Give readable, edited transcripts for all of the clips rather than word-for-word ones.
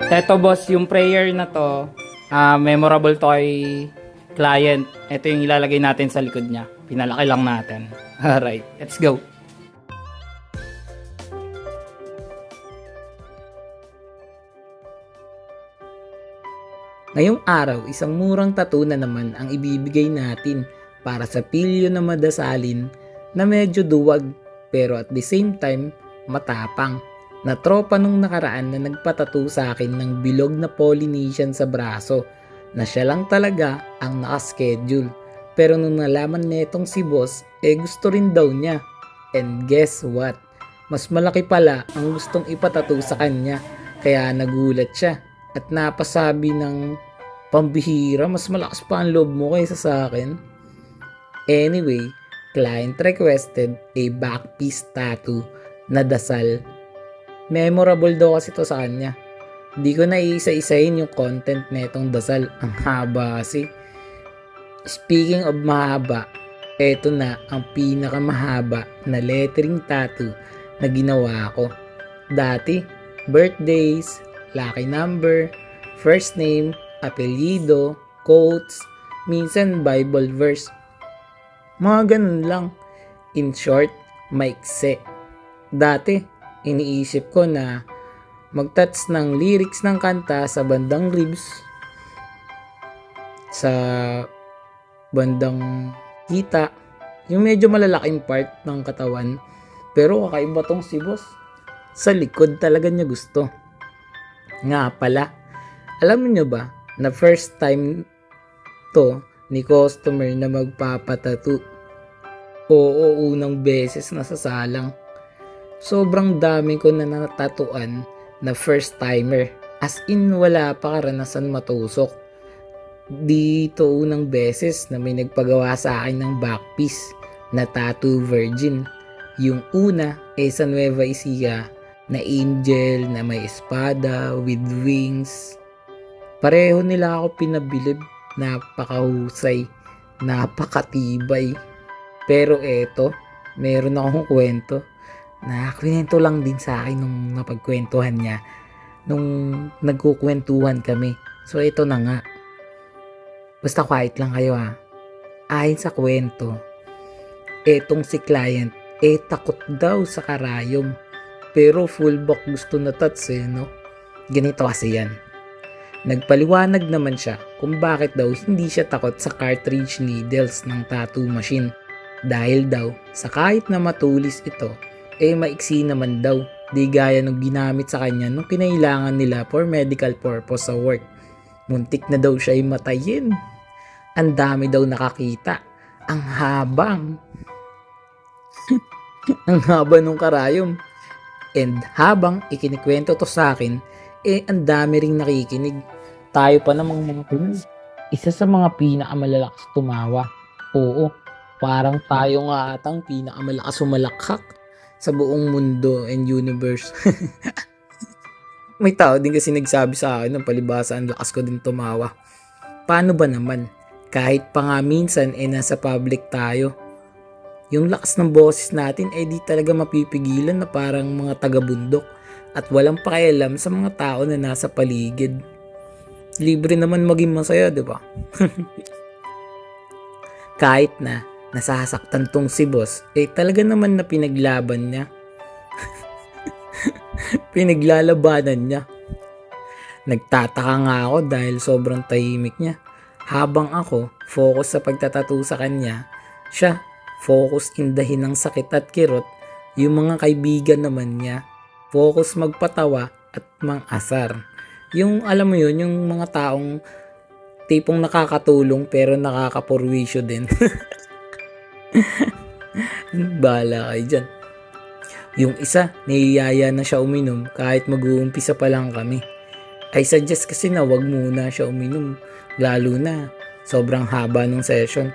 Eto boss, yung prayer na to, memorable to kay client. Ito yung ilalagay natin sa likod niya. Pinalaki lang natin. Alright, let's go. Ngayong araw, isang murang tattoo na naman ang ibibigay natin para sa pilyo na madasalin na medyo duwag pero at the same time matapang na tropa nung nakaraan na nagpatattoo sa akin ng bilog na Polynesian sa braso na siya lang talaga ang nakaschedule. Pero nung nalaman netong si boss, gusto rin daw niya. And guess what? Mas malaki pala ang gustong ipatattoo sa kanya kaya nagulat siya at napasabi ng pambihira, mas malakas pa ang loob mo kaysa sa akin. Anyway, client requested a back piece tattoo na dasal. Memorable daw kasi to sa kanya. Di ko na iisa-isahin yung content na itong dasal. Ang haba kasi. Speaking of mahaba, eto na ang pinakamahaba na lettering tattoo na ginawa ko. Dati, birthdays, lucky number, first name, apelyido, quotes, minsan Bible verse. Mga ganun lang. In short, maikse. Dati, iniisip ko na mag-touch ng lyrics ng kanta sa bandang ribs, sa bandang kita, yung medyo malalaking part ng katawan. Pero kakaiba tong si boss. Sa likod talaga niya gusto. Nga pala, alam niyo ba na first time to ni customer na magpapatattoo? Oo, unang beses na sasalang. Sobrang dami ko na natatuan na first timer. As in wala pa karanasan matusok. Dito unang beses na may nagpagawa sa akin ng backpiece na tattoo virgin. Yung una sa Nueva Ecija na angel na may espada with wings. Pareho nila ako pinabilib. Napakahusay, napakatibay. Pero eto, meron akong kwento na kwento lang din sa akin nung napagkwentuhan niya nung nagkukwentuhan kami. So ito na nga. Basta quiet lang kayo ha. Ayon sa kwento, etong si client takot daw sa karayom. Pero full back gusto na touch no? Ganito kasi yan. Nagpaliwanag naman siya kung bakit daw hindi siya takot sa cartridge needles ng tattoo machine. Dahil daw sa kahit na matulis ito, maiksi naman daw. Di gaya nung ginamit sa kanya nung kinailangan nila for medical purpose sa work. Muntik na daw siya matayin. Ang dami daw nakakita. Ang habang. Ang haba nung karayom. And habang ikinikwento to sa akin, ang dami ring nakikinig. Tayo pa namang mga Pinoy. Isa sa mga pinakamalalakas tumawa. Oo, parang tayo nga atang pinakamalakas umalakhak sa buong mundo and universe. May tao din kasi nagsabi sa akin ng palibasa ang lakas ko din tumawa. Paano ba naman? Kahit pa nga minsan nasa public tayo. Yung lakas ng boses natin di talaga mapipigilan na parang mga taga-bundok at walang pakialam sa mga tao na nasa paligid. Libre naman maging masaya, di ba? Kahit na nasasaktan tong si boss, talaga naman na pinaglaban niya. Pinaglalabanan niya. Nagtataka nga ako dahil sobrang tahimik niya. Habang ako, focus sa pagtatattoo sa kanya, siya, focus indahin ng sakit at kirot. Yung mga kaibigan naman niya, focus magpatawa at mang-asar. Yung alam mo yun, yung mga taong tipong nakakatulong pero nakakapurwisyo din. Bahala kayo dyan. Yung isa, niyayaya na siya uminom kahit mag-uumpisa pa lang kami. I suggest kasi na wag muna siya uminom, lalo na sobrang haba ng session.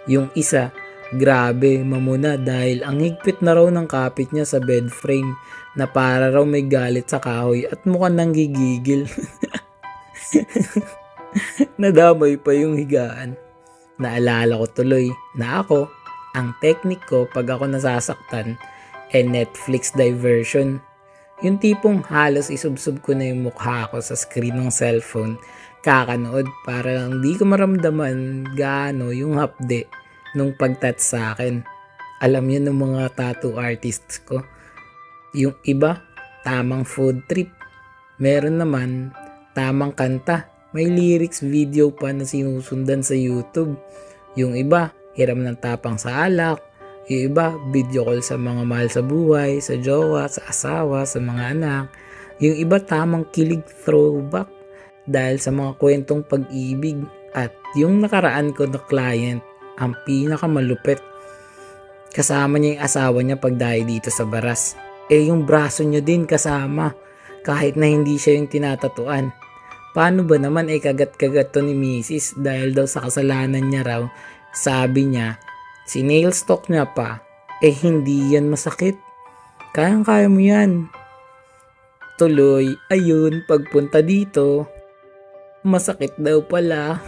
Yung isa, grabe, mamuna dahil ang higpit na raw ng kapit niya sa bed frame na para raw may galit sa kahoy at mukhang nanggigigil. Nadamay pa yung higaan. Naalala ko tuloy na ako, ang technique ko pag ako nasasaktan Netflix diversion. Yung tipong halos isubsob ko na yung mukha ko sa screen ng cellphone kakanood para lang di ko maramdaman gaano yung hapde nung pagtat sa akin. Alam yun ng mga tattoo artists ko. Yung iba, tamang food trip. Meron naman, tamang kanta. May lyrics video pa na sinusundan sa YouTube. Yung iba, hiram ng tapang sa alak. Yung iba, video call sa mga mahal sa buhay, sa jowa, sa asawa, sa mga anak. Yung iba, tamang kilig throwback dahil sa mga kwentong pag-ibig. At yung nakaraan ko na client, ang pinakamalupit. Kasama niya yung asawa niya pagdayo dito sa baras. Yung braso niya din kasama, kahit na hindi siya yung tinatatuan. Paano ba naman kagat-kagat to ni Mrs. dahil daw sa kasalanan niya raw, sabi niya, si-nail stalk niya pa, hindi yan masakit. Kayang-kaya mo yan. Tuloy, ayun, pagpunta dito, masakit daw pala.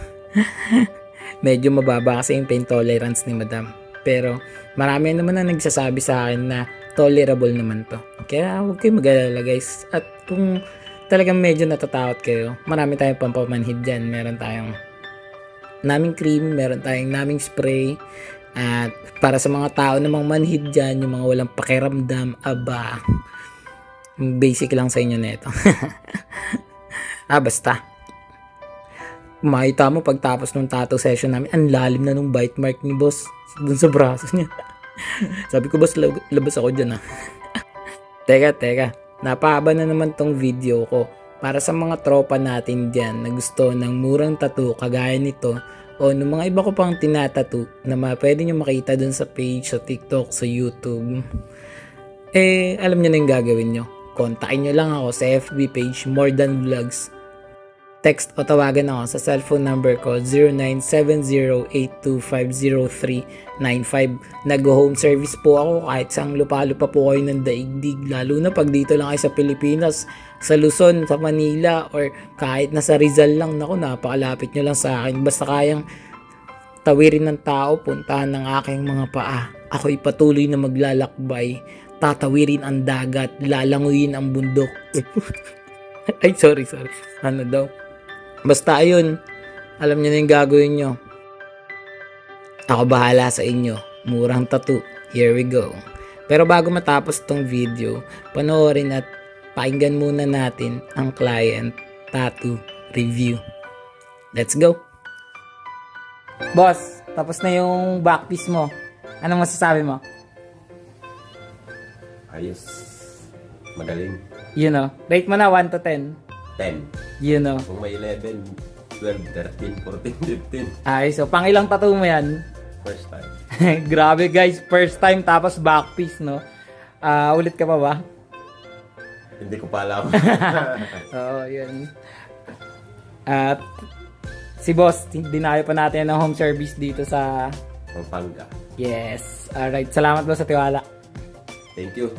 Medyo mababa kasi yung pain tolerance ni Madam. Pero marami naman na nagsasabi sa akin na tolerable naman to. Kaya huwag kayo mag-alala guys. At kung talagang medyo natatakot kayo, marami tayong pampamanhid dyan. Meron tayong naming cream, meron tayong naming spray. At para sa mga tao namang manhid dyan, yung mga walang pakiramdam, aba, basic lang sa inyo na ito. Basta. Makita mo pagtapos ng tattoo session namin, ang lalim na nung bite mark ni boss dun sa braso niya. Sabi ko, boss, labas ako dyan Teka, napahaba na naman tong video ko. Para sa mga tropa natin dyan na gusto ng murang tattoo kagaya nito o ng mga iba ko pang tinatattoo na pwede nyo makita dun sa page, sa TikTok, sa YouTube. Alam nyo na yung gagawin nyo. Kontakin nyo lang ako sa FB page, More Than Vlogs. Text o tawagan ako sa cellphone number ko 0970-825-0395. Nag-home service po ako kahit sang lupa-lupa po kayo ng daigdig. Lalo na pag dito lang kayo sa Pilipinas, sa Luzon, sa Manila, or kahit nasa Rizal lang. Naku, napakalapit nyo lang sa akin. Basta kayang tawirin ng tao, puntahan ng aking mga paa. Ako'y patuloy na maglalakbay. Tatawirin ang dagat, lalanguyin ang bundok. Ay, sorry. Ano daw? Basta ayun, alam niyo na yung gagawin nyo. Ako bahala sa inyo. Murang tattoo. Here we go. Pero bago matapos tong video, panoorin at pakinggan muna natin ang client tattoo review. Let's go! Boss, tapos na yung back piece mo. Anong masasabi mo? Ayos. Magaling. Rate mo na 1 to 10. 10. 10. Kung may 11, 12, 13, 14, 15. Ay, so pang ilang tattoo mo yan? First time. Grabe guys, first time tapos back piece, no? Ulit ka pa ba? Hindi ko pa alam. Oo, yun. At si boss, dinayo pa natin ng home service dito sa Pampanga. Yes. Alright, salamat boss sa tiwala. Thank you.